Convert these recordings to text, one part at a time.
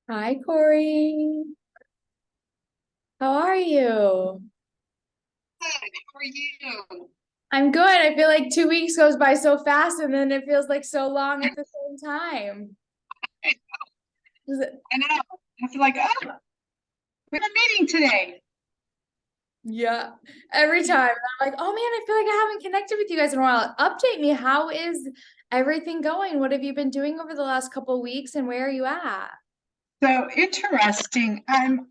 Hi, Corey. How are you? Good. How are you? I'm good. I feel like 2 weeks goes by so fast, and then it feels like so long at the same time. I Is it- I know. I feel like, oh, we have a meeting today. Yeah, every time. I'm like, oh man, I feel like I haven't connected with you guys in a while. Update me. How is everything going? What have you been doing over the last couple weeks, and where are you at? So interesting. I'm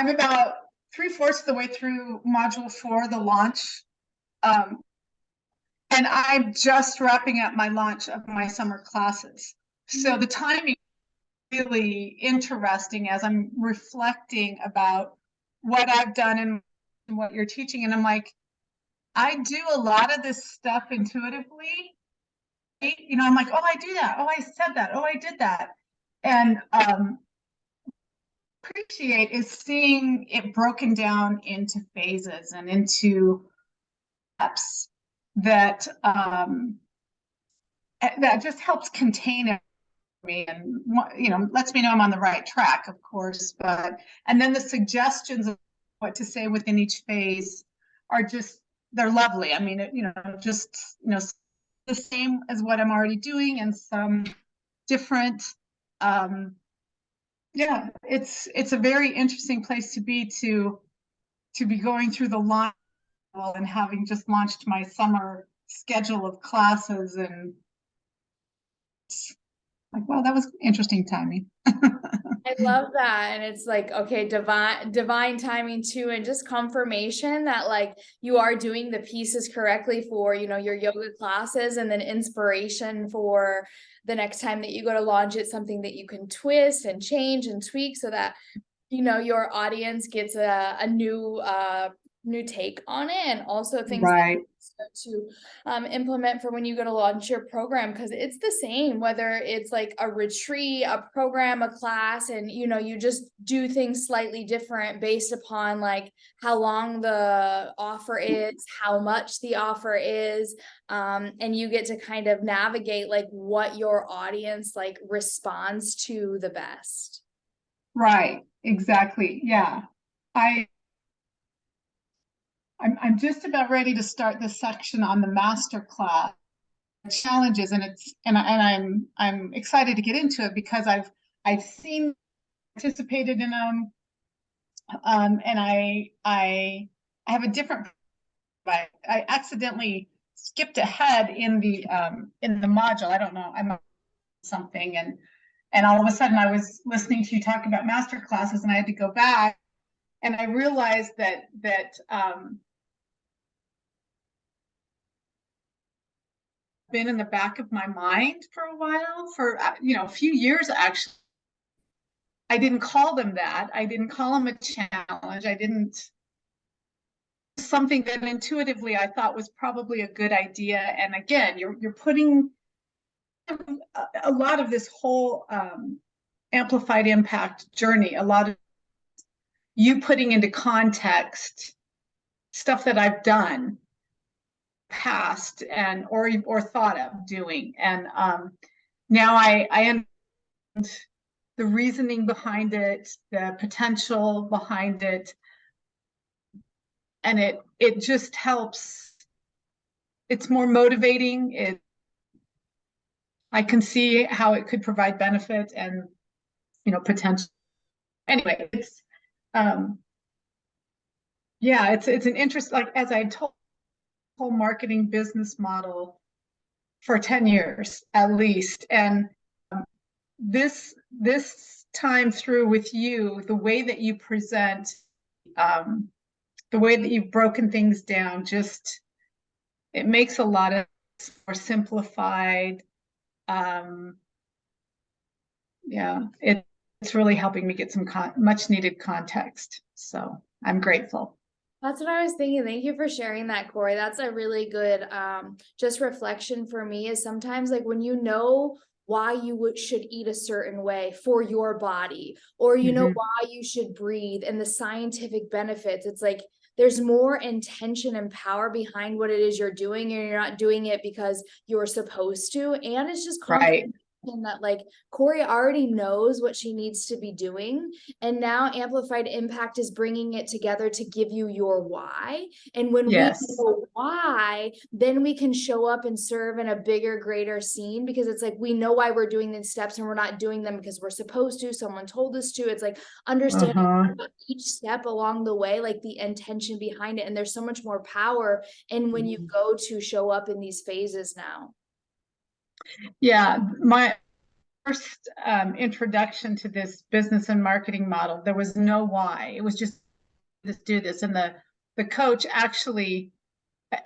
about three-fourths of the way through module four, the launch. Um, and I'm just wrapping up my launch of my summer classes. So the timing is really interesting as I'm reflecting about what I've done and what you're teaching. And I'm like, I do a lot of this stuff intuitively. I'm like, oh, I do that. Oh, I said that. Oh, I did that. And appreciate is seeing it broken down into phases and into steps that that just helps contain it for me and lets me know I'm on the right track, of course. But and then the suggestions of what to say within each phase are just they're lovely. I mean, just the same as what I'm already doing and some different. Um, yeah, it's a very interesting place to be to be going through the launch and having just launched my summer schedule of classes and like, well, that was interesting timing. I love that. And it's like, okay, divine timing too, and just confirmation that like you are doing the pieces correctly for, your yoga classes, and then inspiration for the next time that you go to launch it, something that you can twist and change and tweak so that your audience gets a new take on it, and also things Right. to implement for when you go to launch your program, because it's the same whether it's like a retreat, a program, a class, and you just do things slightly different based upon like how long the offer is, how much the offer is, and you get to kind of navigate like what your audience like responds to the best. Right. Exactly. Yeah. I I'm just about ready to start this section on the master class challenges, and I'm excited to get into it because I've seen participated in them, and I have a different. I accidentally skipped ahead in the module. I don't know. I'm something and all of a sudden I was listening to you talk about master classes, and I had to go back, and I realized that been in the back of my mind for a while, for a few years actually. I didn't call them that. I didn't call them a challenge. I didn't something that intuitively I thought was probably a good idea. And again, you're putting a lot of this whole amplified impact journey, a lot of you putting into context stuff that I've done past and or thought of doing. And now I understand the reasoning behind it, the potential behind it, and it just helps. It's more motivating. I can see how it could provide benefit and potential. Anyway, it's um yeah, it's an interest, like as I told, whole marketing business model for 10 years at least. And this time through with you, the way that you present, um, the way that you've broken things down, just it makes a lot of more simplified. Um, yeah, it's really helping me get some much needed context. So I'm grateful. That's what I was thinking. Thank you for sharing that, Corey. That's a really good just reflection for me, is sometimes like when you know why you should eat a certain way for your body, or Mm-hmm. why you should breathe and the scientific benefits, it's like there's more intention and power behind what it is you're doing, and you're not doing it because you're supposed to, and it's just Right. confidence And that like Corey already knows what she needs to be doing. And now Amplified Impact is bringing it together to give you your why. And when we Yes. know why, then we can show up and serve in a bigger, greater scene, because it's like, we know why we're doing these steps and we're not doing them because we're supposed to, someone told us to. It's like understanding each step along the way, like the intention behind it. And there's so much more power in when you go to show up in these phases now. Yeah, my first introduction to this business and marketing model, there was no why. It was just do this. And the coach actually,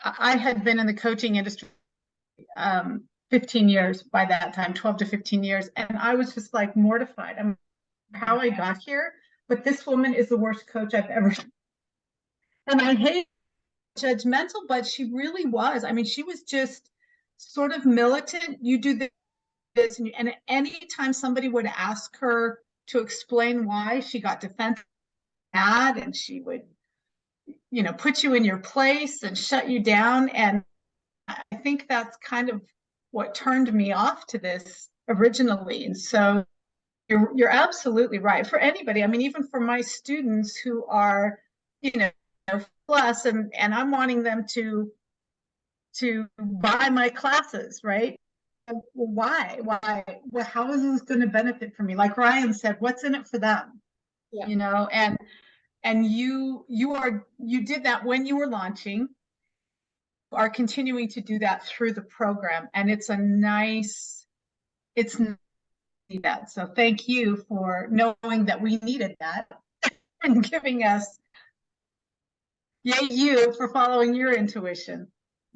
I had been in the coaching industry 15 years by that time, 12 to 15 years. And I was just like mortified. I'm how I got here, but this woman is the worst coach I've ever seen. And I hate judgmental, but she really was. I mean, she was just sort of militant. You do this, and anytime somebody would ask her to explain why, she got defensive, mad, and she would, put you in your place and shut you down. And I think that's kind of what turned me off to this originally. And so you're absolutely right. For anybody, I mean, even for my students who are, plus, and I'm wanting them to buy my classes, right? Why? Well, how is this going to benefit for me? Like Ryan said, what's in it for them? Yeah. And you did that when you were launching, are continuing to do that through the program, and it's that. So thank you for knowing that we needed that and giving us, yay you for following your intuition.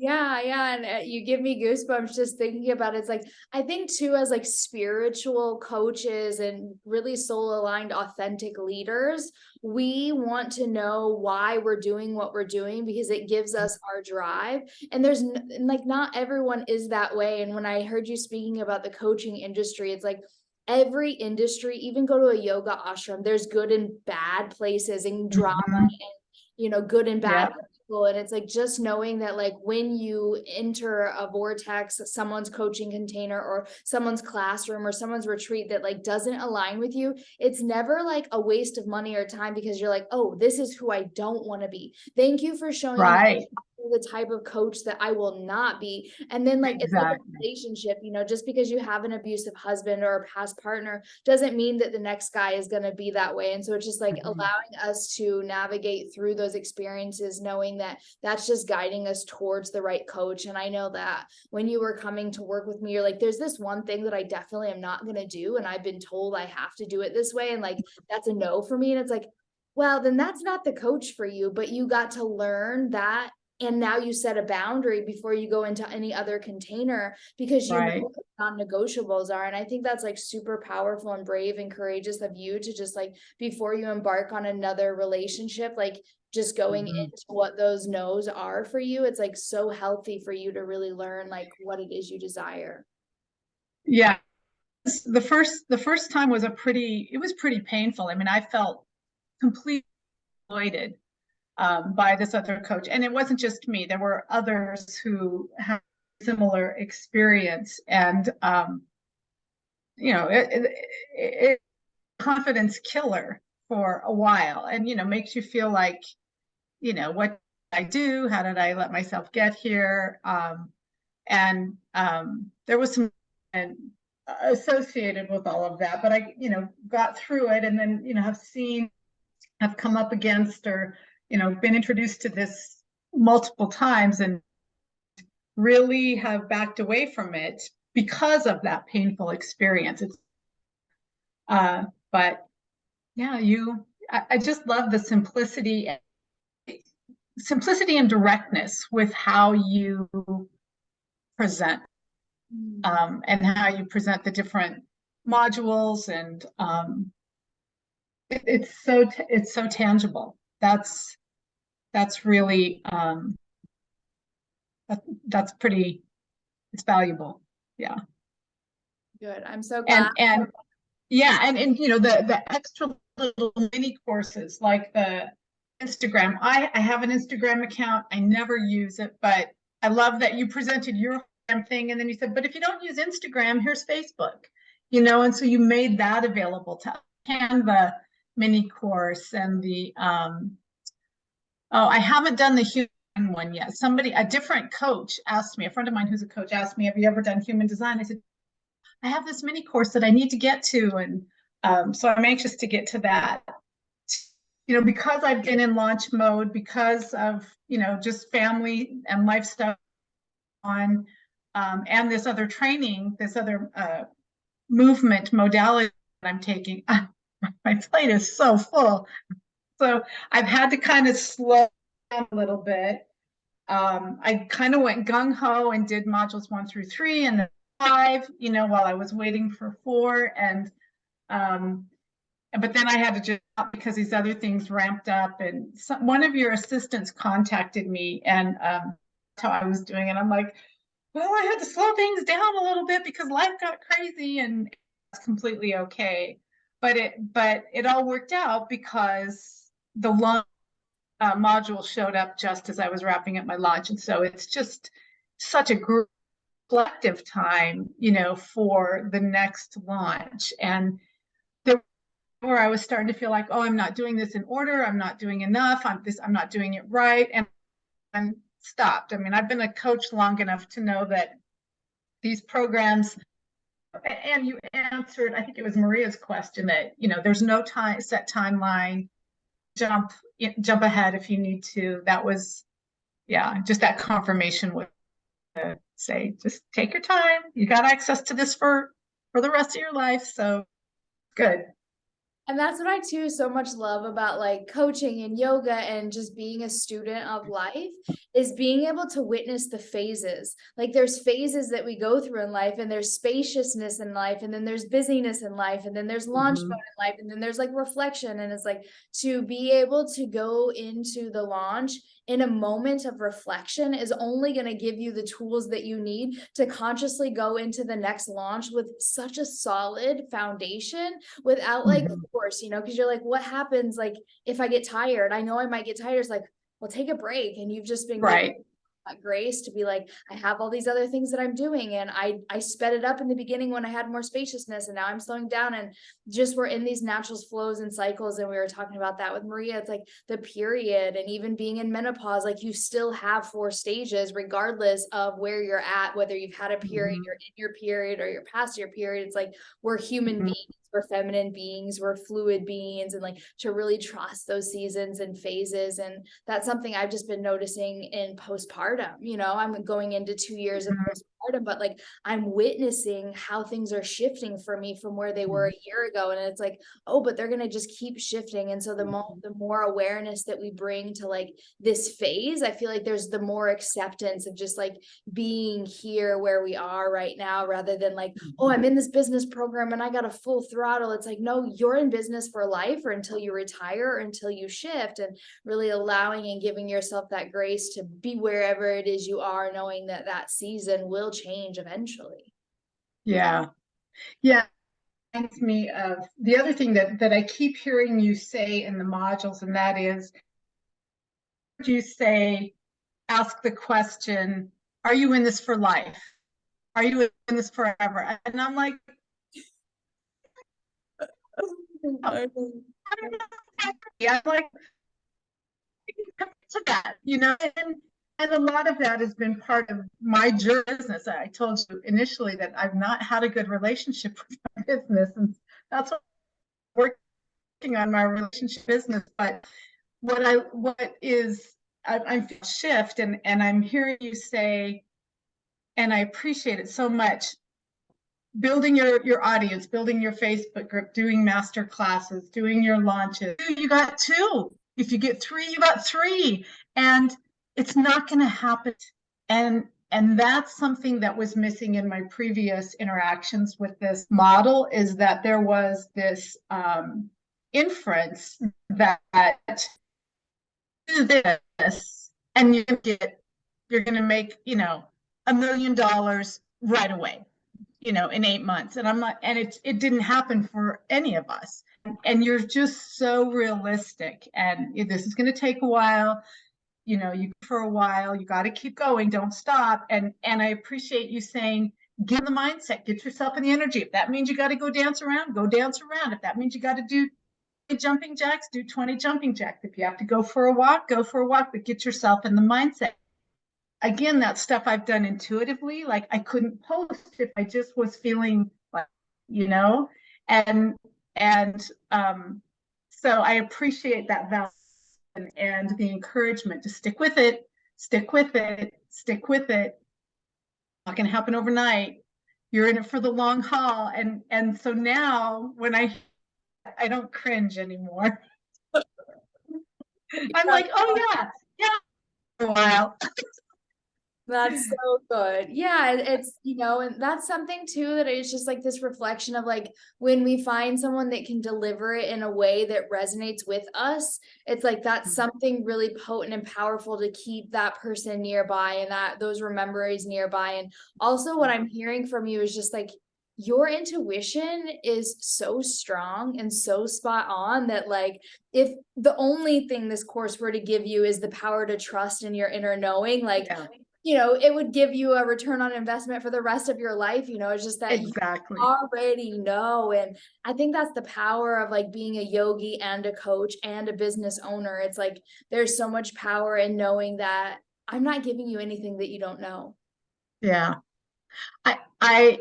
Yeah. And you give me goosebumps just thinking about it. It's like, I think too, as like spiritual coaches and really soul aligned, authentic leaders, we want to know why we're doing what we're doing, because it gives us our drive. And there's like, not everyone is that way. And when I heard you speaking about the coaching industry, it's like, every industry, even go to a yoga ashram, there's good and bad places and drama and, good and bad. Yeah. And it's like, just knowing that like when you enter a vortex, someone's coaching container or someone's classroom or someone's retreat that like doesn't align with you, it's never like a waste of money or time, because you're like, oh, this is who I don't want to be. Thank you for showing me the type of coach that I will not be. And then like, it's like a relationship, just because you have an abusive husband or a past partner doesn't mean that the next guy is going to be that way. And so it's just like allowing us to navigate through those experiences, knowing that that's just guiding us towards the right coach. And I know that when you were coming to work with me, you're like, there's this one thing that I definitely am not going to do, and I've been told I have to do it this way, and like, that's a no for me. And it's like, well, then that's not the coach for you. But you got to learn that, and now you set a boundary before you go into any other container, because you know what non-negotiables are. And I think that's like super powerful and brave and courageous of you to just like, before you embark on another relationship, like just going into what those no's are for you. It's like so healthy for you to really learn like what it is you desire. Yeah. The first time was it was pretty painful. I mean, I felt completely exploited by this other coach. And it wasn't just me. There were others who had similar experience. And, it confidence killer for a while, and, makes you feel like, what did I do? How did I let myself get here? And there was some associated with all of that, but I, got through it, and then, have come up against, or, been introduced to this multiple times, and really have backed away from it because of that painful experience. But yeah, I just love the simplicity and directness with how you present, and how you present the different modules, and it's so tangible. That's really that's pretty, it's valuable. Yeah. Good. I'm so glad. And the extra little mini courses, like the Instagram. I have an Instagram account. I never use it, but I love that you presented your thing. And then you said, but if you don't use Instagram, here's Facebook, you know, and so you made that available to Canva mini course and the, oh, I haven't done the human one yet. Somebody, a different coach asked me, a friend of mine who's a coach asked me, have you ever done human design? I said, I have this mini course that I need to get to. And so I'm anxious to get to that. You know, because I've been in launch mode, because of, you know, just family and life stuff on, and this other training, this other movement modality that I'm taking, my plate is so full. So I've had to kind of slow down a little bit. I kind of went gung ho and did modules 1 through 3 and then 5, you know, while I was waiting for 4. And but then I had to just stop because these other things ramped up. And one of your assistants contacted me, and that's how I was doing it. I'm like, well, I had to slow things down a little bit because life got crazy, and it's completely okay. But it all worked out because the launch module showed up just as I was wrapping up my launch. And so it's just such a reflective time, you know, for the next launch. And there where I was starting to feel like, oh, I'm not doing this in order. I'm not doing enough. I'm not doing it right. And I'm stopped. I mean, I've been a coach long enough to know that these programs, and you answered, I think it was Maria's question, that, you know, there's no set timeline, jump ahead if you need to. That was, yeah, just that confirmation would say, just take your time. You got access to this for the rest of your life. So good. And that's what I too so much love about like coaching and yoga and just being a student of life, is being able to witness the phases. Like there's phases that we go through in life, and there's spaciousness in life, and then there's busyness in life, and then there's launch mode in life, and then there's like reflection. And it's like to be able to go into the launch in a moment of reflection is only going to give you the tools that you need to consciously go into the next launch with such a solid foundation, without like force, you know, because you're like, what happens like if I get tired? I know I might get tired. It's like, well, take a break. And you've just been right. Grace to be like, I have all these other things that I'm doing, and I sped it up in the beginning when I had more spaciousness, and now I'm slowing down, and just we're in these natural flows and cycles. And we were talking about that with Maria. It's like the period, and even being in menopause, like you still have 4 stages regardless of where you're at, whether you've had a period, you're in your period, or you're past your period. It's like we're human beings, we're feminine beings, we're fluid beings, and like to really trust those seasons and phases. And that's something I've just been noticing in postpartum. You know, I'm going into 2 years of postpartum, but like I'm witnessing how things are shifting for me from where they were a year ago. And it's like, oh, but they're going to just keep shifting. And so the more awareness that we bring to like this phase, I feel like there's the more acceptance of just like being here where we are right now, rather than like, oh, I'm in this business program and I got a full throttle. It's like, no, you're in business for life, or until you retire, or until you shift, and really allowing and giving yourself that grace to be wherever it is you are, knowing that that season will change eventually. Yeah. Reminds me of the other thing that I keep hearing you say in the modules, and that is, you say, ask the question, are you in this for life? Are you in this forever? And I'm like, I don't know. I'm like, to that, you know, and a lot of that has been part of my business. I told you initially that I've not had a good relationship with my business, and that's what I'm working on, my relationship business. But I'm shift, and I'm hearing you say, and I appreciate it so much, building your audience, building your Facebook group, doing master classes, doing your launches. You got 2. If you get 3, you got 3. And it's not going to happen. And that's something that was missing in my previous interactions with this model, is that there was this inference that do this and you're going to make, you know, $1 million right away, you know, in 8 months. And I'm not, and it didn't happen for any of us. And you're just so realistic, and this is going to take a while. you for a while, you got to keep going, don't stop. And I appreciate you saying, get the mindset, get yourself in the energy. If that means you got to go dance around, go dance around. If that means you got to do jumping jacks, do 20 jumping jacks. If you have to go for a walk, go for a walk, but get yourself in the mindset. Again, that stuff I've done intuitively. Like I couldn't post if I just was feeling like, and so I appreciate that value and the encouragement to stick with it, stick with it, stick with it. Not gonna happen overnight. You're in it for the long haul. And so now when I don't cringe anymore. I'm like, oh yeah, for a while. That's so good. Yeah, it's, and that's something too, that it's just like this reflection of like when we find someone that can deliver it in a way that resonates with us, it's like that's something really potent and powerful to keep that person nearby and that those memories nearby. And also what I'm hearing from you is just like your intuition is so strong and so spot on that like if the only thing this course were to give you is the power to trust in your inner knowing, like it would give you a return on investment for the rest of your life. It's just that exactly. You already know. And I think that's the power of like being a yogi and a coach and a business owner. It's like, there's so much power in knowing that I'm not giving you anything that you don't know. Yeah. I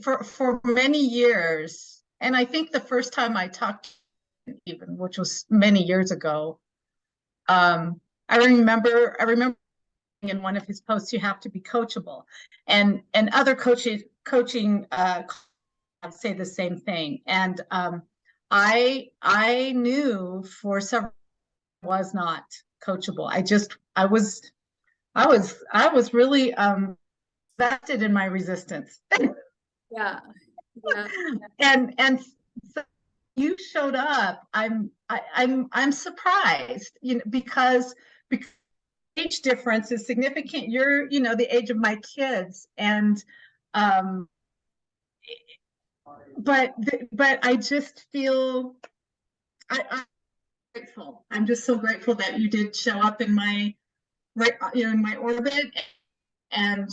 for many years, and I think the first time I talked, even, which was many years ago, I remember in one of his posts, you have to be coachable, and other coaching say the same thing. And I knew for several was not coachable. I was really vested in my resistance. Yeah. And so you showed up. I'm surprised, because age difference is significant. You're, the age of my kids, and but I just feel I'm grateful. I'm just so grateful that you did show up in my in my orbit, and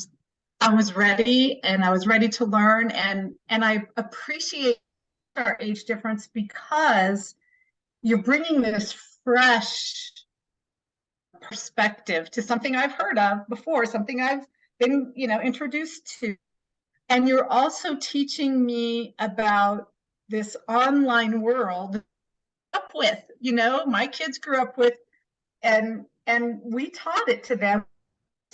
I was ready, and I was ready to learn, and I appreciate our age difference because you're bringing this fresh perspective to something I've heard of before, something I've been, introduced to. And you're also teaching me about this online world up with, my kids grew up with, and we taught it to them.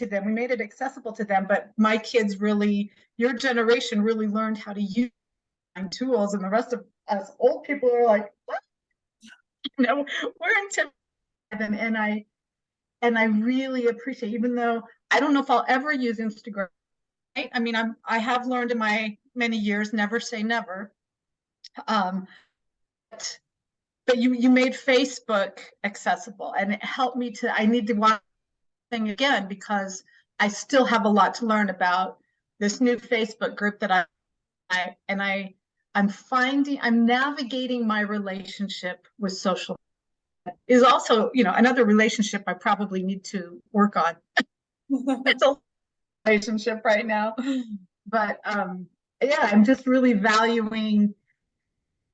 We made it accessible to them, but my kids really, your generation really learned how to use tools, and the rest of us old people are like, what? We're intimidated. And I really appreciate, even though I don't know if I'll ever use Instagram. I mean, I have learned in my many years, never say never. But you made Facebook accessible, and it helped me I need to watch thing again, because I still have a lot to learn about this new Facebook group that I'm navigating my relationship with social is also, another relationship I probably need to work on. It's a relationship right now, but yeah, I'm just really valuing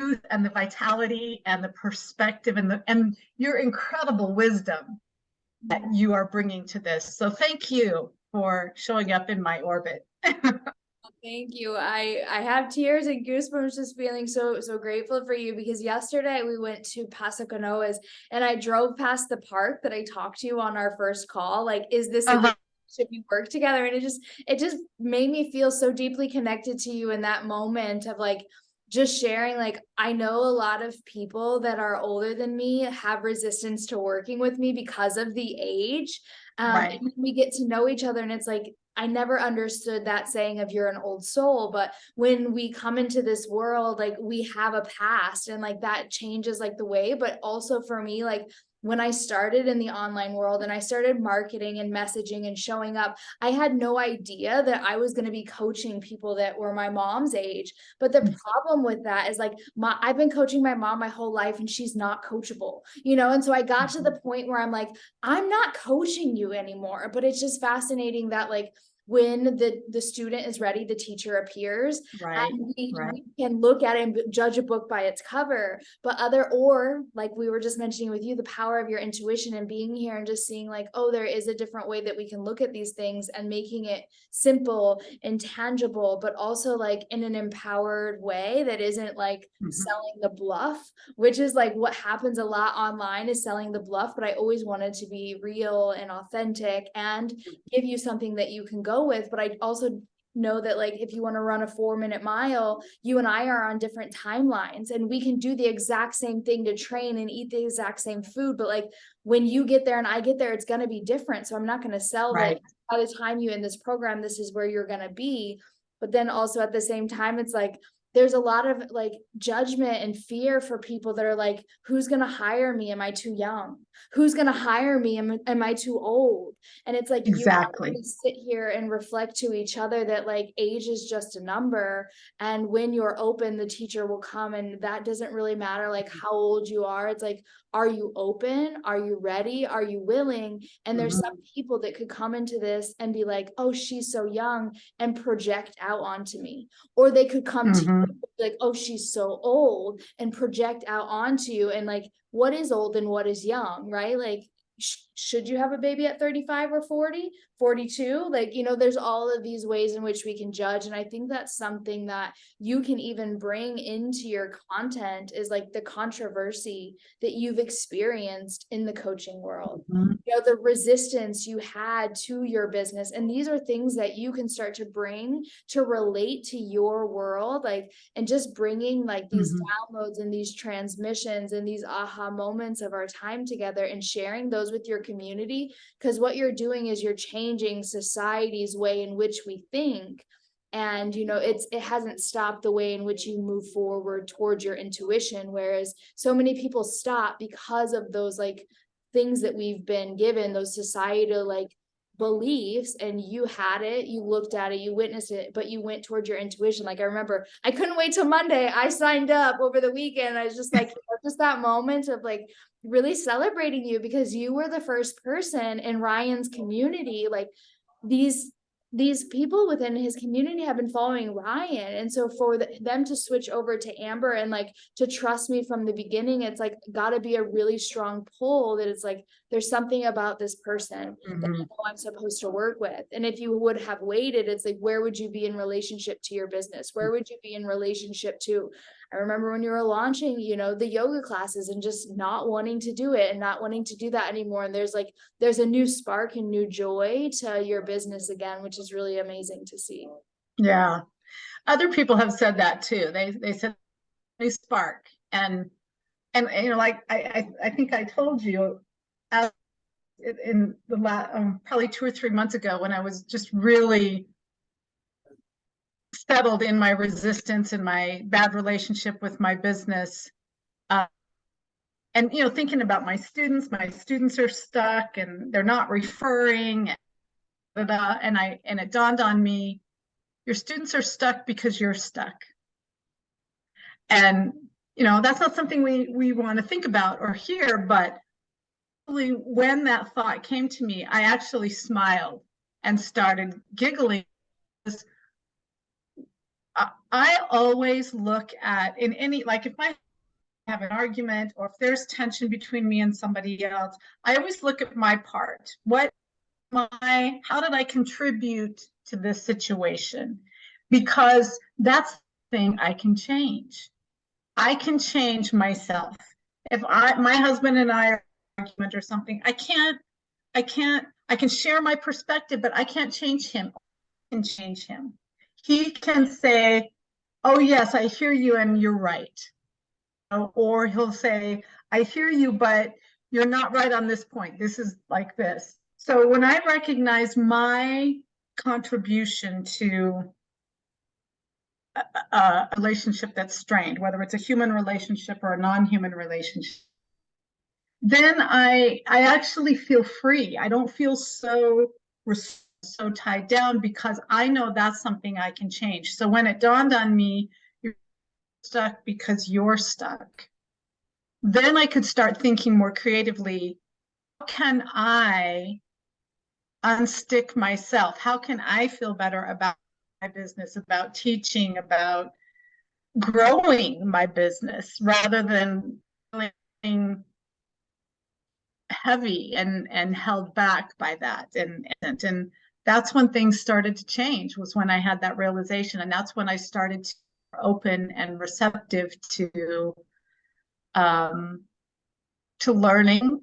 youth and the vitality and the perspective and your incredible wisdom that you are bringing to this. So thank you for showing up in my orbit. Thank you. I have tears and goosebumps just feeling so grateful for you, because yesterday we went to Paso Canoas and I drove past the park that I talked to you on our first call. Like, is this should we work together? And it just made me feel so deeply connected to you in that moment of like just sharing. Like, I know a lot of people that are older than me have resistance to working with me because of the age. Right. And we get to know each other, and it's like, I never understood that saying of you're an old soul, but when we come into this world, like we have a past, and like that changes like the way, but also for me, like when I started in the online world and I started marketing and messaging and showing up, I had no idea that I was going to be coaching people that were my mom's age. But the problem with that is like I've been coaching my mom my whole life and she's not coachable, and so I got to the point where I'm like, I'm not coaching you anymore. But it's just fascinating that like when the student is ready, the teacher appears, Right, and we right. can look at it and judge a book by its cover. But or like we were just mentioning with you, the power of your intuition and being here and just seeing like, oh, there is a different way that we can look at these things, and making it simple and tangible, but also like in an empowered way that isn't like selling the bluff, which is like what happens a lot online, is selling the bluff. But I always wanted to be real and authentic and give you something that you can go with. But I also know that like if you want to run a 4-minute mile, you and I are on different timelines, and we can do the exact same thing to train and eat the exact same food, but like when you get there and I get there, it's going to be different. So I'm not going to sell that by the time you in this program, this is where you're going to be. But then also at the same time, it's like there's a lot of like judgment and fear for people that are like, who's going to hire me? Am I too young? Who's going to hire me? Am I too old? And it's like, Exactly. you sit here and reflect to each other that like age is just a number. And when you're open, the teacher will come, and that doesn't really matter like how old you are. It's like, are you open? Are you ready? Are you willing? And there's some people that could come into this and be like, oh, she's so young, and project out onto me. Or they could come to you like, oh, she's so old, and project out onto you. And like, what is old and what is young, right? Like, should you have a baby at 35 or 40, 42? Like, there's all of these ways in which we can judge. And I think that's something that you can even bring into your content, is like the controversy that you've experienced in the coaching world, the resistance you had to your business. And these are things that you can start to bring to relate to your world, like, and just bringing like these downloads and these transmissions and these aha moments of our time together and sharing those with your community. Because what you're doing is you're changing society's way in which we think. And it hasn't stopped the way in which you move forward towards your intuition, whereas so many people stop because of those like things that we've been given, those societal like beliefs. And you had it, you looked at it, you witnessed it, but you went towards your intuition. Like I remember I couldn't wait till Monday. I signed up over the weekend. I was just like, just that moment of like really celebrating you, because you were the first person in Ryan's community. Like these people within his community have been following Ryan. And so for them to switch over to Amber and like to trust me from the beginning, it's like got to be a really strong pull that it's like, there's something about this person that I know I'm supposed to work with. And if you would have waited, it's like, where would you be in relationship to your business? Where would you be in relationship to, I remember when you were launching, the yoga classes, and just not wanting to do it and not wanting to do that anymore. And there's a new spark and new joy to your business again, which is really amazing to see. Yeah. Other people have said that too. They said new spark. And like I think I told you in the last probably 2 or 3 months ago, when I was just really settled in my resistance and my bad relationship with my business, and thinking about my students are stuck and they're not referring, and it dawned on me, your students are stuck because you're stuck. And that's not something we want to think about or hear, but when that thought came to me, I actually smiled and started giggling. I always look at, in any, like if I have an argument or if there's tension between me and somebody else, I always look at my part. How did I contribute to this situation? Because that's the thing I can change. I can change myself. If my husband and I are in an argument or something, I can share my perspective, but I can't change him. I can change him. He can say, oh yes, I hear you and you're right. Or he'll say, I hear you, but you're not right on this point. This is like this. So when I recognize my contribution to a relationship that's strained, whether it's a human relationship or a non-human relationship, then I actually feel free. I don't feel so tied down because I know that's something I can change. So when it dawned on me, you're stuck because you're stuck, then I could start thinking more creatively. How can I unstick myself? How can I feel better about my business, about teaching, about growing my business rather than feeling heavy and held back by that? And that's when things started to change, was when I had that realization. And that's when I started to be open and receptive um, to learning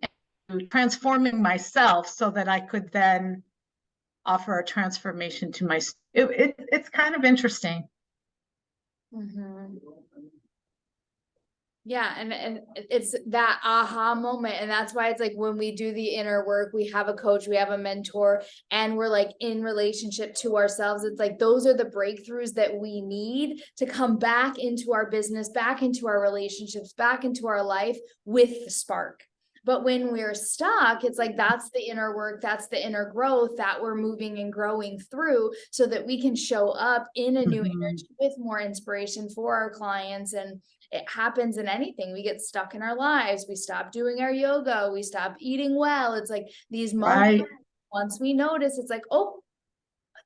and to transforming myself so that I could then offer a transformation to my it's kind of interesting. Mhm. Yeah, and it's that aha moment. And that's why it's like when we do the inner work, we have a coach, we have a mentor, and we're like in relationship to ourselves. It's like those are the breakthroughs that we need to come back into our business, back into our relationships, back into our life with the spark. But when we're stuck, it's like that's the inner work, that's the inner growth that we're moving and growing through so that we can show up in a new energy with more inspiration for our clients. And it happens in anything. We get stuck in our lives. We stop doing our yoga. We stop eating well. It's like these moments, Right. once we notice, it's like, oh,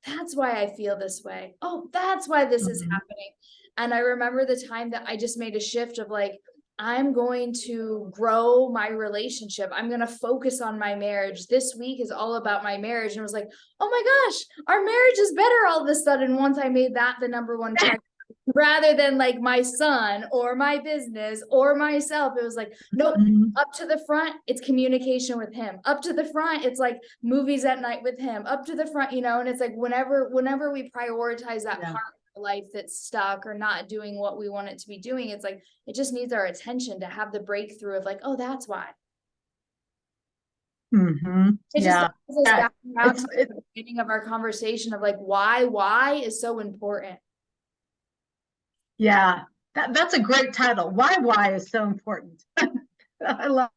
that's why I feel this way. Oh, that's why this is Mhm. happening. And I remember the time that I just made a shift of like, I'm going to grow my relationship. I'm going to focus on my marriage. This week is all about my marriage. And it was like, oh my gosh, our marriage is better all of a sudden once I made that the number one priority rather than like my son or my business or myself. It was like, nope, Mhm. up to the front, it's communication with him. Up to the front, it's like movies at night with him. Up to the front, and it's like whenever we prioritize that Yeah. part of life that's stuck or not doing what we want it to be doing, it's like it just needs our attention to have the breakthrough of like, oh, that's why. It just Yeah. brings us Yeah. back around It's to it the beginning of our conversation of like why is so important. yeah. That's a great title. Why is so important. I love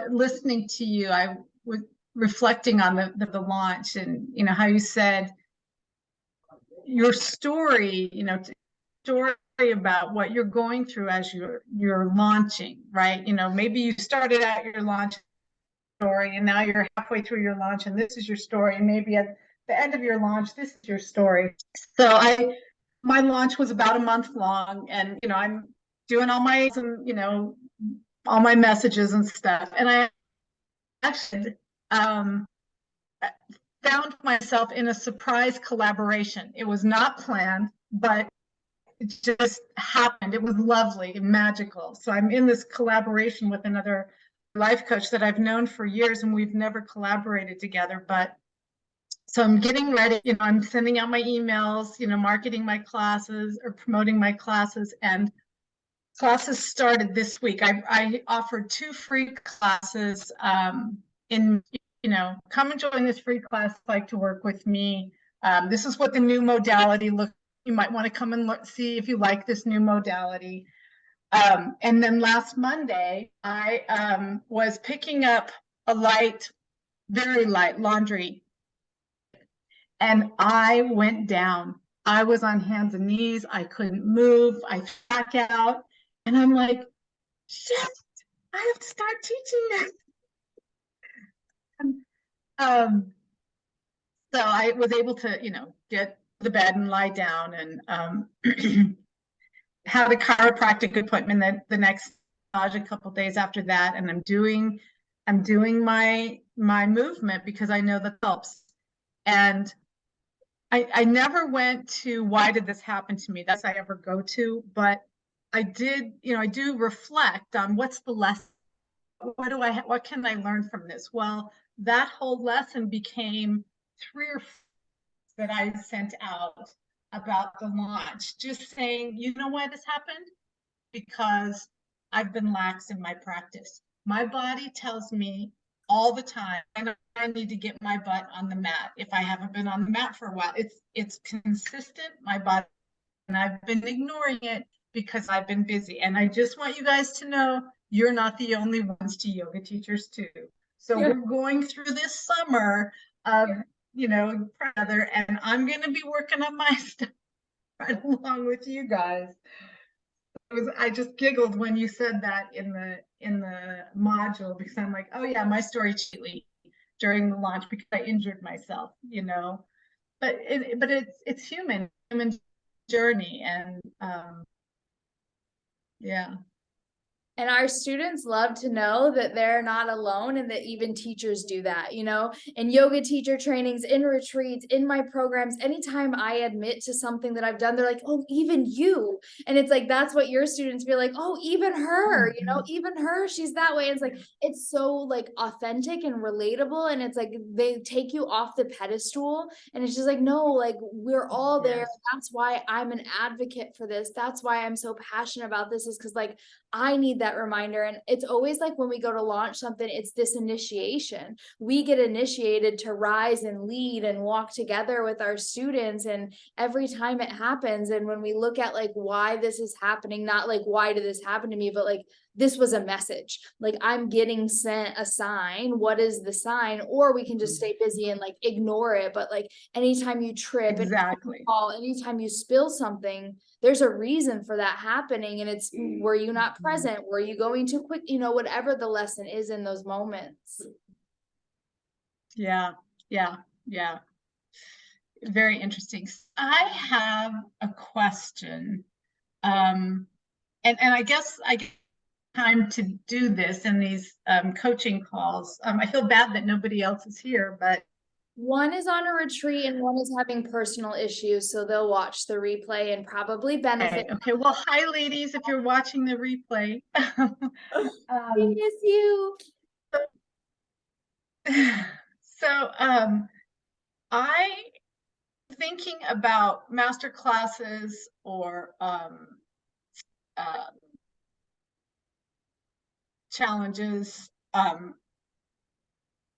listening to you, I was reflecting on the launch, and how you said your story, story about what you're going through as you're launching, right? Maybe you started out your launch story and now you're halfway through your launch and this is your story, and maybe at the end of your launch this is your story. So my launch was about a month long, and I'm doing all my messages and stuff, and I actually found myself in a surprise collaboration. It was not planned, but it just happened. It was lovely and magical. So I'm in this collaboration with another life coach that I've known for years, and we've never collaborated together. But so I'm getting ready, I'm sending out my emails, marketing my classes or promoting my classes, and classes started this week. I offered 2 free classes in, come and join this free class, like to work with me. This is what the new modality looks. You might want to come and see if you like this new modality. And then last Monday, I was picking up a very light laundry, and I went down. I was on hands and knees. I couldn't move. I back out, and I'm like, shit, I have to start teaching this. Um, so I was able to, get to the bed and lie down, and had a chiropractic appointment the next a couple days after that, and I'm doing my movement because I know that helps. And I never went to why did this happen to me? That's I ever go to, but I did, I do reflect on what's the lesson. What can I learn from this? Well, that whole lesson became 3 or 4 that I sent out about the launch, just saying, you know why this happened? Because I've been lax in my practice. My body tells me all the time I need to get my butt on the mat. If I haven't been on the mat for a while, it's consistent. My body, and I've been ignoring it because I've been busy. And I just want you guys to know you're not the only ones to yoga teachers too. So Yeah. we're going through this summer of, you know, together, and I'm going to be working on my stuff right along with you guys. I just giggled when you said that in the module, because I'm like, oh yeah, my story during the launch because I injured myself, you know. But it's human journey, and yeah. And our students love to know that they're not alone and that even teachers do that, you know, in yoga teacher trainings, in retreats, in my programs, anytime I admit to something that I've done, they're like, oh, even you. And it's like, that's what your students feel like, oh, even her, you know, even her, she's that way. And it's like, it's so like authentic and relatable. And it's like, they take you off the pedestal, and it's just like, no, like we're all there. Yes. That's why I'm an advocate for this. That's why I'm so passionate about this, is because like, I need that reminder. And it's always like when we go to launch something, it's this initiation. We get initiated to rise and lead and walk together with our students. And every time it happens, and when we look at like why this is happening, not like why did this happen to me, but like this was a message. Like I'm getting sent a sign. What is the sign? Or we can just stay busy and like ignore it. But like anytime you trip, Exactly. anytime you spill something, there's a reason for that happening. And it's, were you not present? Were you going too quick? You know, whatever the lesson is in those moments. Yeah, yeah, yeah. Very interesting. I have a question. And I guess I get time to do this in these coaching calls. I feel bad that nobody else is here, but One is on a retreat and one is having personal issues, so they'll watch the replay and probably benefit. okay. Well, hi, ladies, if you're watching the replay. I miss you. So, I thinking about master classes or challenges,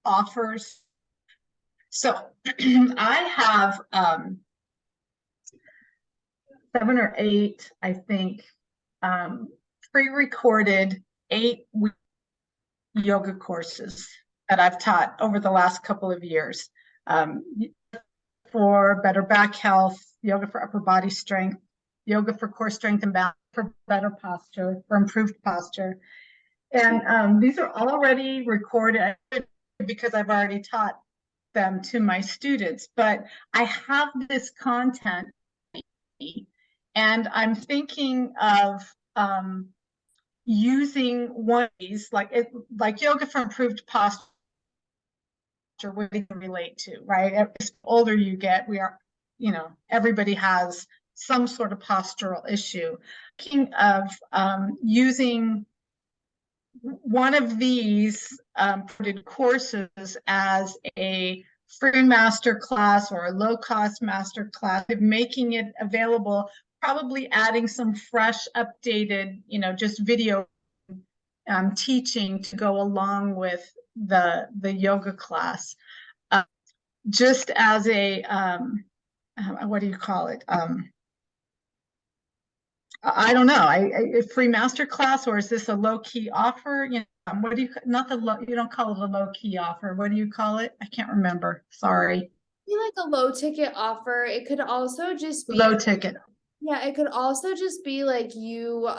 offers. So I have 7 or 8, I think, pre-recorded 8-week yoga courses that I've taught over the last couple of years, for better back health, yoga for upper body strength, yoga for core strength and balance, for better posture, for improved posture. And these are already recorded because I've already taught them to my students, but I have this content and I'm thinking of using one of these, like yoga for improved posture, what you can relate to, right? As older you get, we are, you know, everybody has some sort of postural issue. Thinking of using one of these courses as a free master class or a low-cost master class, making it available, probably adding some fresh, updated, you know, just video teaching to go along with the yoga class, just as a what do you call it? I don't know. A free master class, or is this a low key offer? You know, what do you, not the low, you don't call it a low key offer. What do you call it? I can't remember. Sorry. Be like a low ticket offer. It could also just be, Low ticket. yeah, it could also just be like you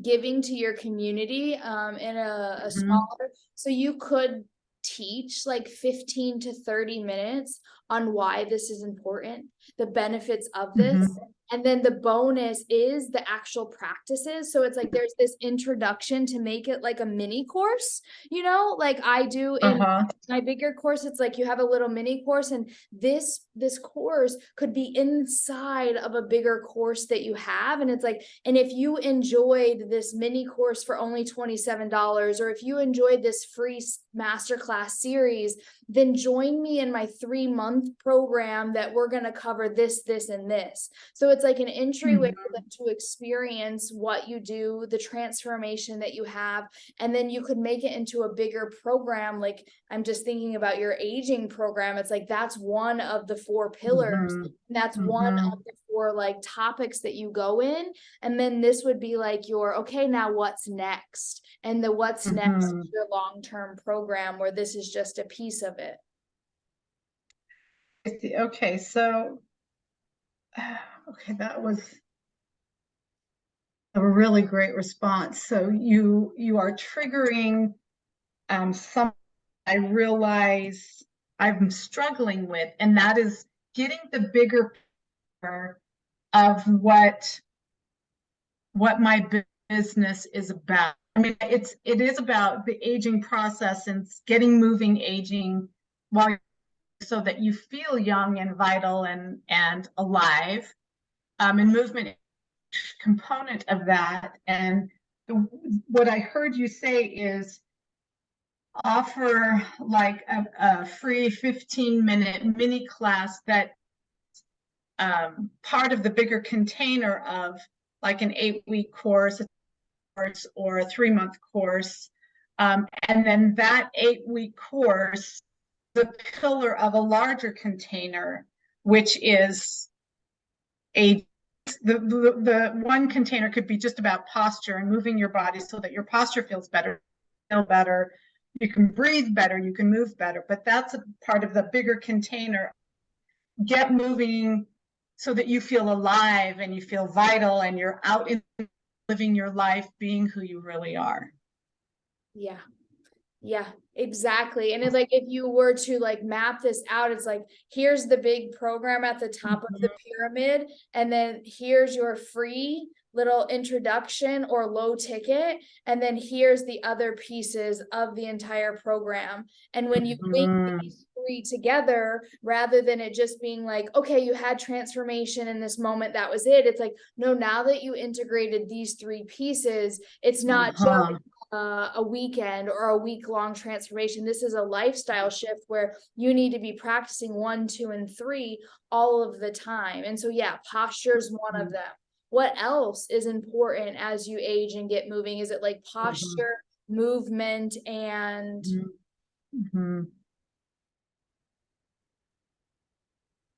giving to your community in a smaller, so you could teach like 15 to 30 minutes on why this is important, the benefits of this. And then the bonus is the actual practices. So it's like there's this introduction to make it like a mini course, you know, like I do in my bigger course. It's like you have a little mini course, and this course could be inside of a bigger course that you have. And it's like, and if you enjoyed this mini course for only $27, or if you enjoyed this free masterclass series, then join me in my 3-month program that we're going to cover this, this, and this. So it's it's like an entryway Mhm. for them to experience what you do, the transformation that you have, and then you could make it into a bigger program. Like, I'm just thinking about your aging program. It's like, that's one of the 4 pillars. Mhm. That's one Mhm. of the 4 like topics that you go in. And then this would be like your, okay, now what's next? And the what's next is Mhm. your long-term program, where this is just a piece of it. I see. Okay, so okay, that was a really great response. So you are triggering some I realize I'm struggling with, and that is getting the bigger picture of what my business is about. I mean, it is about the aging process and getting moving, aging while so that you feel young and vital and alive. And movement component of that. And what I heard you say is offer like a free 15-minute mini class that part of the bigger container of like an 8-week course or a 3-month course. And then that 8-week course, the pillar of a larger container, which is a the one container could be just about posture and moving your body so that your posture feels better, feel better, you can breathe better, you can move better. But that's a part of the bigger container. Get moving so that you feel alive and you feel vital and you're out in living your life, being who you really are. Yeah. Yeah, exactly. And it's like, if you were to like map this out, it's like, here's the big program at the top of the pyramid, and then here's your free little introduction or low ticket, and then here's the other pieces of the entire program. And when you link these 3 together, rather than it just being like, okay, you had transformation in this moment, that was it. It's like, no, now that you integrated these 3 pieces, it's not just a weekend or a week-long transformation. This is a lifestyle shift where you need to be practicing 1, 2, and 3 all of the time. And so, yeah, posture is one of them. What else is important as you age and get moving? Is it like posture, movement, and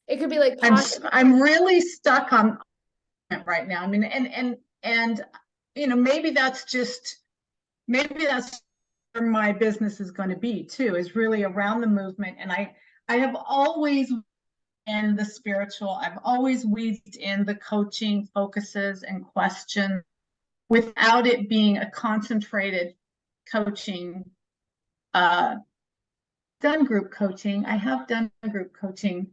it could be like posture? I'm really stuck on it right now. I mean, and you know, maybe that's where my business is going to be too, is really around the movement. And I have always in the spiritual, I've always weaved in the coaching focuses and questions without it being a concentrated coaching. Done group coaching. I have done group coaching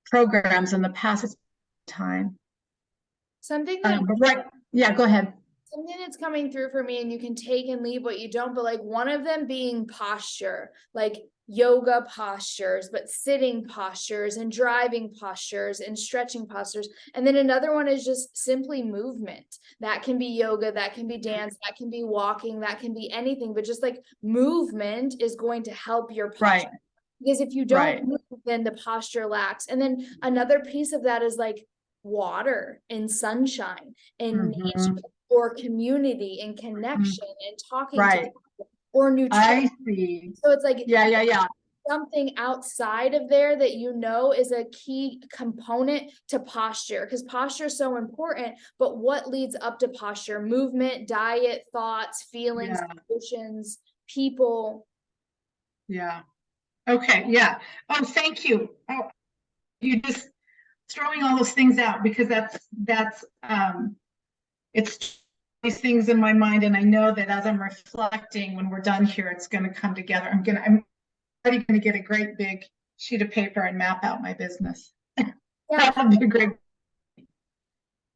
programs in the past time. Something that But right, yeah, go ahead. something that's coming through for me, and you can take and leave what you don't, but like one of them being posture, like yoga postures, but sitting postures and driving postures and stretching postures. And then another one is just simply movement. That can be yoga, that can be dance, that can be walking, that can be anything, but just like movement is going to help your posture. Right. Because if you don't move, then the posture lacks. And then another piece of that is like water and sunshine and nature, or community and connection and talking to people, or nutrition. I see. So it's like Yeah. something outside of there that you know is a key component to posture, because posture is so important. But what leads up to posture? Movement, diet, thoughts, feelings, emotions, people. Yeah. Okay. Yeah. Oh, thank you. Oh, you just throwing all those things out, because that's it's these things in my mind, and I know that as I'm reflecting when we're done here, it's going to come together. I'm already going to get a great big sheet of paper and map out my business. Yeah, That would be great.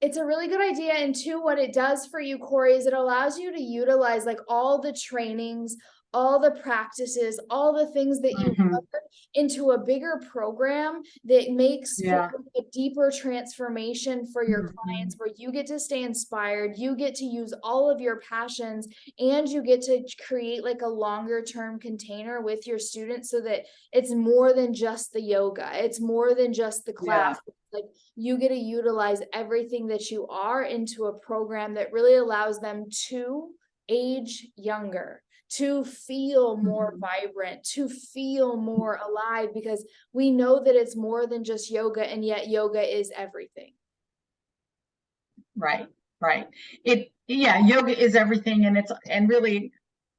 it's a really good idea. And two, what it does for you, Corey, is it allows you to utilize like all the trainings, all the practices, all the things that you Mhm. covered into a bigger program that makes for Yeah. a deeper transformation for your Mhm. clients, where you get to stay inspired, you get to use all of your passions, and you get to create like a longer term container with your students, so that it's more than just the yoga, it's more than just the Yeah. class. Like, you get to utilize everything that you are into a program that really allows them to age younger, to feel more Mhm. vibrant, to feel more alive, because we know that it's more than just yoga, and yet yoga is everything. Right. Right. Yeah, yoga is everything, and really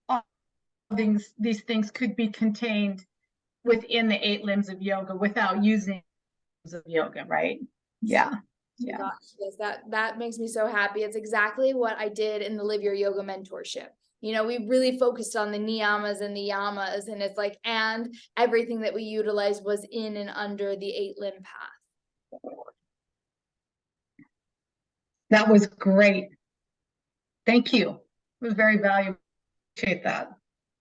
all these things could be contained within the 8 limbs of yoga without using limbs of yoga, right? Yeah. Oh my Yeah. gosh, yes, that makes me so happy. It's exactly what I did in the Live Your Yoga mentorship. We really focused on the niyamas and the yamas, and it's like, and everything that we utilized was in and under the 8 limb path. That was great. Thank you. It was very valuable. Appreciate that.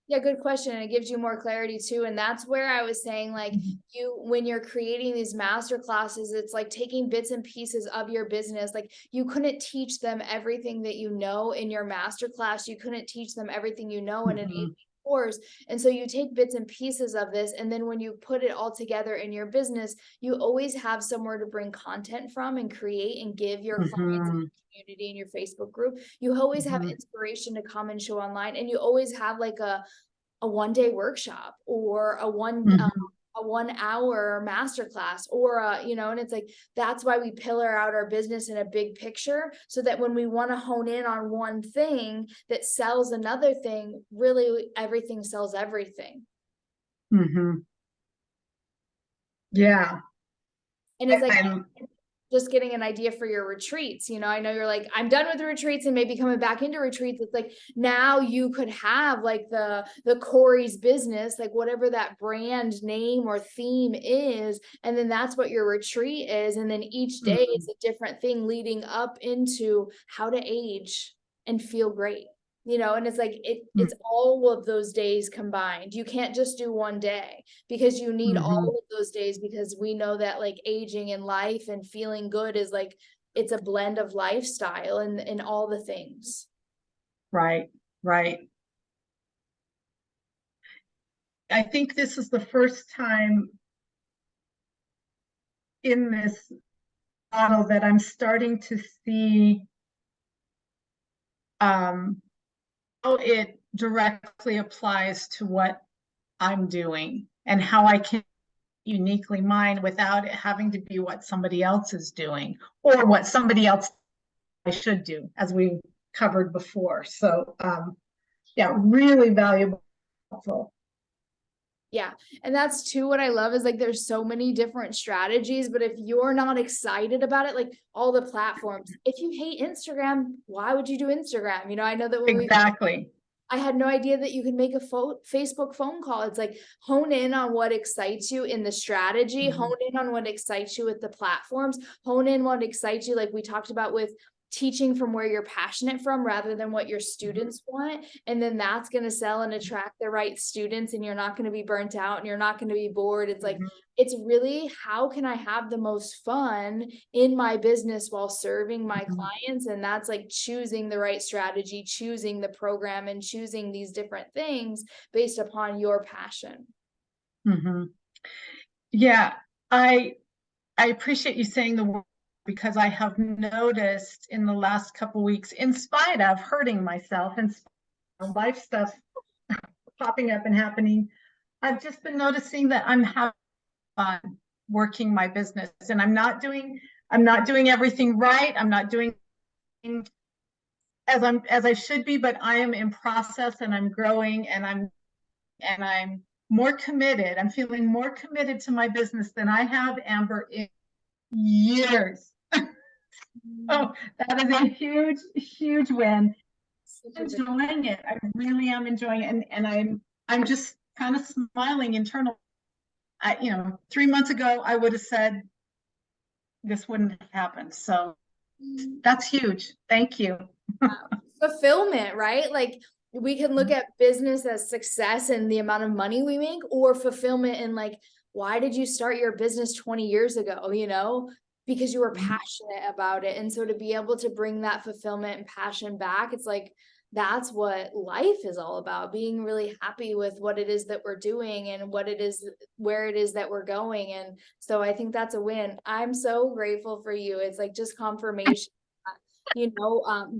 Yeah, good question. And it gives you more clarity too. And that's where I was saying, like, Mhm. when you're creating these master classes, it's like taking bits and pieces of your business. Like, you couldn't teach them everything that you know in your master class. You couldn't teach them everything you know in an 8 week course. And so you take bits and pieces of this. And then when you put it all together in your business, you always have somewhere to bring content from and create and give your clients and Mhm. community in your Facebook group. You always have Mhm. inspiration to come and show online, and you always have like a 1 day workshop, or Mhm. a 1 hour masterclass, or and it's like, that's why we pillar out our business in a big picture, so that when we want to hone in on one thing that sells another thing, really everything sells everything. Mhm. Yeah. And it's like, I'm just getting an idea for your retreats. I know you're like, I'm done with the retreats and maybe coming back into retreats. It's like, now you could have like the Corey's business, like whatever that brand name or theme is. And then that's what your retreat is. And then each day is a different thing leading up into how to age and feel great. And it's like, it's all of those days combined. You can't just do one day, because you need all Mhm. of those days, because we know that like aging in life and feeling good is like, it's a blend of lifestyle and all the things. Right. Right. I think this is the first time in this model that I'm starting to see how it directly applies to what I'm doing and how I can uniquely mine without it having to be what somebody else is doing or what somebody else I should do, as we covered before. So yeah, really valuable. Yeah. And that's too what I love, is like, there's so many different strategies, but if you're not excited about it, like all the platforms, if you hate Instagram, why would you do Instagram? I know that Exactly. I had no idea that you could make a Facebook phone call. It's like, hone in on what excites you in the strategy, Mhm. hone in on what excites you with the platforms, hone in what excites you, like we talked about, with teaching from where you're passionate from rather than what your students want. And then that's going to sell and attract the right students, and you're not going to be burnt out and you're not going to be bored. It's like, Mhm. it's really, how can I have the most fun in my business while serving my Mhm. clients? And that's like choosing the right strategy, choosing the program, and choosing these different things based upon your passion. Mhm. Yeah, I appreciate you saying the word, because I have noticed in the last couple weeks, in spite of hurting myself and life stuff popping up and happening, I've just been noticing that I'm having fun working my business, and I'm not doing everything right. I'm not doing as I should be, but I am in process and I'm growing, and I'm more committed. I'm feeling more committed to my business than I have, Amber, in years. Oh, that is a huge, huge win. Such a big- Enjoying it. I really am enjoying it. And I'm just kind of smiling internally. 3 months ago, I would have said this wouldn't have happened. So that's huge. Thank you. Fulfillment, right? Like, we can look at business as success and the amount of money we make, or fulfillment and like, why did you start your business 20 years ago, you know? Because you were passionate about it. And so to be able to bring that fulfillment and passion back, it's like, that's what life is all about, being really happy with what it is that we're doing and what it is, where it is that we're going. And so I think that's a win. I'm so grateful for you. It's like just confirmation,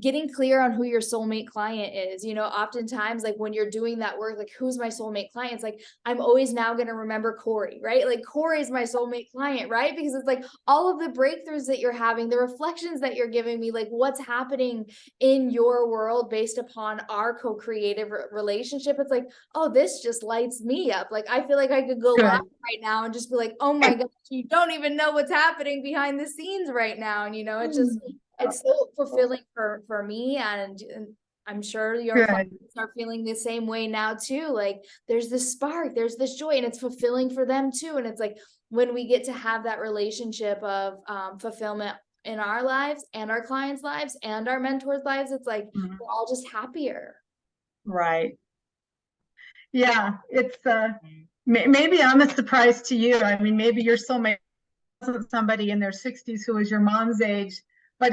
getting clear on who your soulmate client is. Oftentimes, like when you're doing that work, like who's my soulmate client? It's like, I'm always now going to remember Corey, right? Like Corey's my soulmate client, right? Because it's like all of the breakthroughs that you're having, the reflections that you're giving me, like what's happening in your world based upon our co-creative relationship. It's like, oh, this just lights me up. Like, I feel like I could go live Good. right now and just be like, oh my gosh, you don't even know what's happening behind the scenes right now. And, it just, it's so fulfilling for me, and I'm sure your Good. clients are feeling the same way now too. Like there's this spark, there's this joy, and it's fulfilling for them too. And it's like when we get to have that relationship of fulfillment in our lives and our clients' lives and our mentors' lives, it's like we're all just happier. Right. Yeah, it's maybe I'm a surprise to you. I mean, maybe your soulmate wasn't somebody in their 60s who was your mom's age, but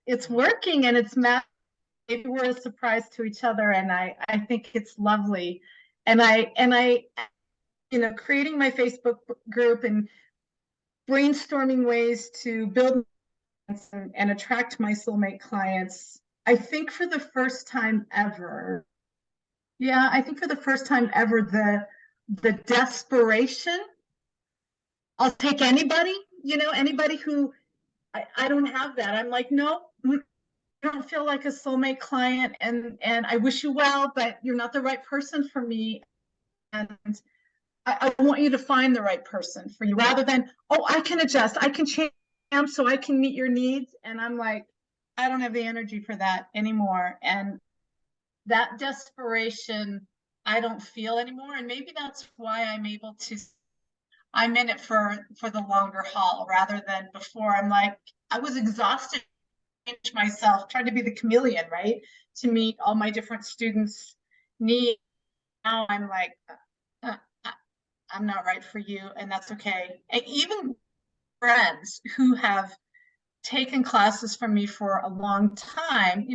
it's working and it's maybe we're a surprise to each other, and I think it's lovely. And I creating my Facebook group and brainstorming ways to build and attract my soulmate clients. I think for the first time ever, I think for the first time ever, the desperation. I'll take anybody, anybody who I don't have that. I'm like, no, I don't feel like a soulmate client, and I wish you well, but you're not the right person for me. And I want you to find the right person for you rather than, oh, I can adjust, I can change so I can meet your needs. And I'm like, I don't have the energy for that anymore. And that desperation, I don't feel anymore. And maybe that's why I'm in it for the longer haul rather than before. I'm like, I was exhausted myself trying to be the chameleon, right? To meet all my different students' needs. Now I'm like, uh, I'm not right for you, and that's okay. And even friends who have taken classes from me for a long time,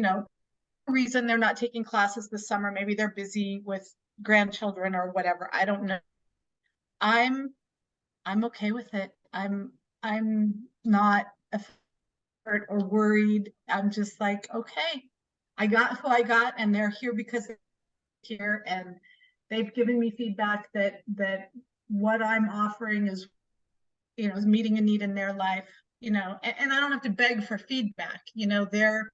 reason they're not taking classes this summer, maybe they're busy with grandchildren or whatever. I don't know. I'm I'm okay with it. I'm not hurt or worried. I'm just like, okay, I got who I got, and they're here because they're here, and they've given me feedback that what I'm offering is meeting a need in their life, and I don't have to beg for feedback, they're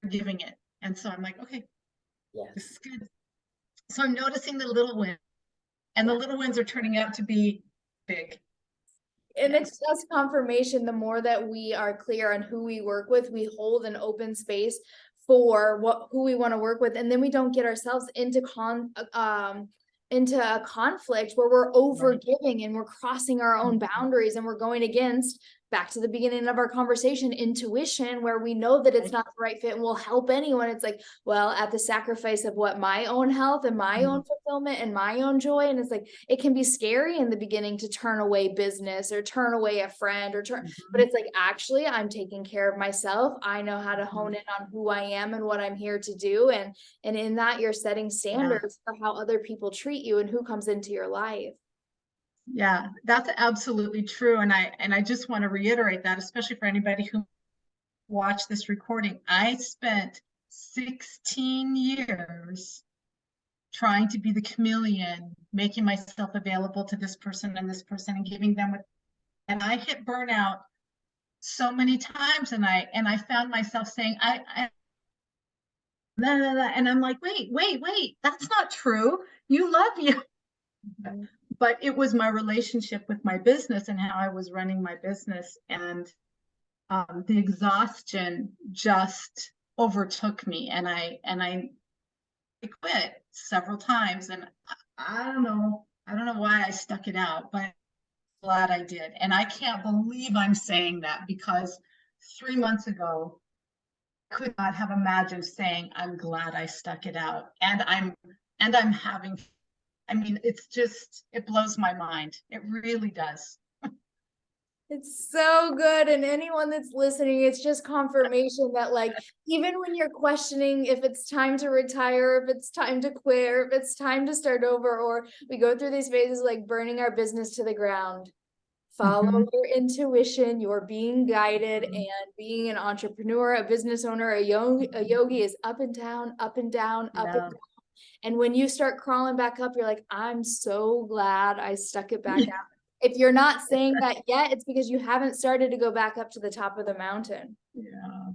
giving it. And so I'm like, okay, this is good. So I'm noticing the little wins, and the little wins are turning out to be big. And it's just confirmation. The more that we are clear on who we work with, we hold an open space for who we want to work with, and then we don't get ourselves into a conflict where we're over giving and we're crossing our own boundaries, and we're going against, back to the beginning of our conversation, intuition, where we know that it's not the right fit and will help anyone. It's like, well, at the sacrifice of what, my own health and my own fulfillment and my own joy. And it's like, it can be scary in the beginning to turn away business or turn away a friend but it's like, actually, I'm taking care of myself. I know how to hone in on who I am and what I'm here to do. And in that, you're setting standards for how other people treat you and who comes into your life. Yeah, that's absolutely true. And I just want to reiterate that, especially for anybody who watched this recording. I spent 16 years trying to be the chameleon, making myself available to this person and this person and giving them and I hit burnout so many times, and I found myself saying, and I'm like, wait, that's not true. You love you. But it was my relationship with my business and how I was running my business, and the exhaustion just overtook me, and I quit several times, and I don't know why I stuck it out, but I'm glad I did. And I can't believe I'm saying that, because 3 months ago could not have imagined saying, I'm glad I stuck it out. And I'm having, I mean, it's just, it blows my mind. It really does. It's so good. And anyone that's listening, it's just confirmation that, like, even when you're questioning if it's time to retire, if it's time to quit, or if it's time to start over, or we go through these phases like burning our business to the ground, follow your intuition. You're being guided, and being an entrepreneur, a business owner, a yogi is up and down, up and down, up and Yeah. down. And when you start crawling back up, you're like, I'm so glad I stuck it back out. If you're not saying that yet, it's because you haven't started to go back up to the top of the mountain. Yeah.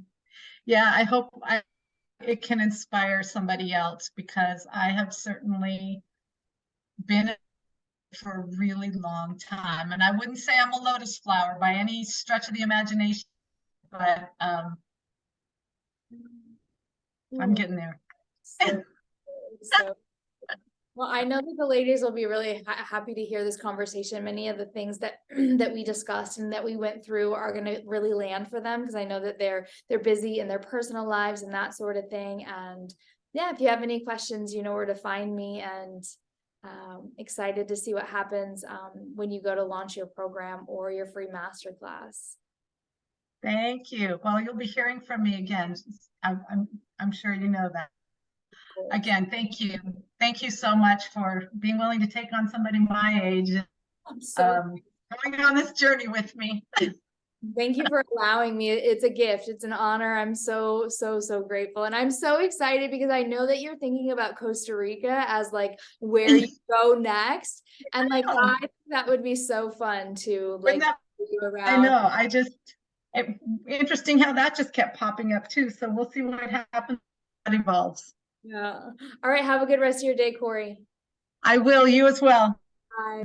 Yeah, I hope it can inspire somebody else, because I have certainly been for a really long time. And I wouldn't say I'm a lotus flower by any stretch of the imagination, but I'm getting there. So, well, I know that the ladies will be really happy to hear this conversation. Many of the things that that we discussed and that we went through are going to really land for them, because I know that they're busy in their personal lives and that sort of thing. And yeah, if you have any questions, you know where to find me, and excited to see what happens when you go to launch your program or your free masterclass. Thank you. Well, you'll be hearing from me again. I'm sure you know that. Again, thank you. Thank you so much for being willing to take on somebody my age, I'm so going on this journey with me. Thank you for allowing me. It's a gift. It's an honor. I'm so grateful. And I'm so excited because I know that you're thinking about Costa Rica as like where you go next. And like, I think that would be so fun to like you around. I know. Interesting how that just kept popping up too. So we'll see what happens. That evolves. Yeah. All right. Have a good rest of your day, Corey. I will. You as well. Bye.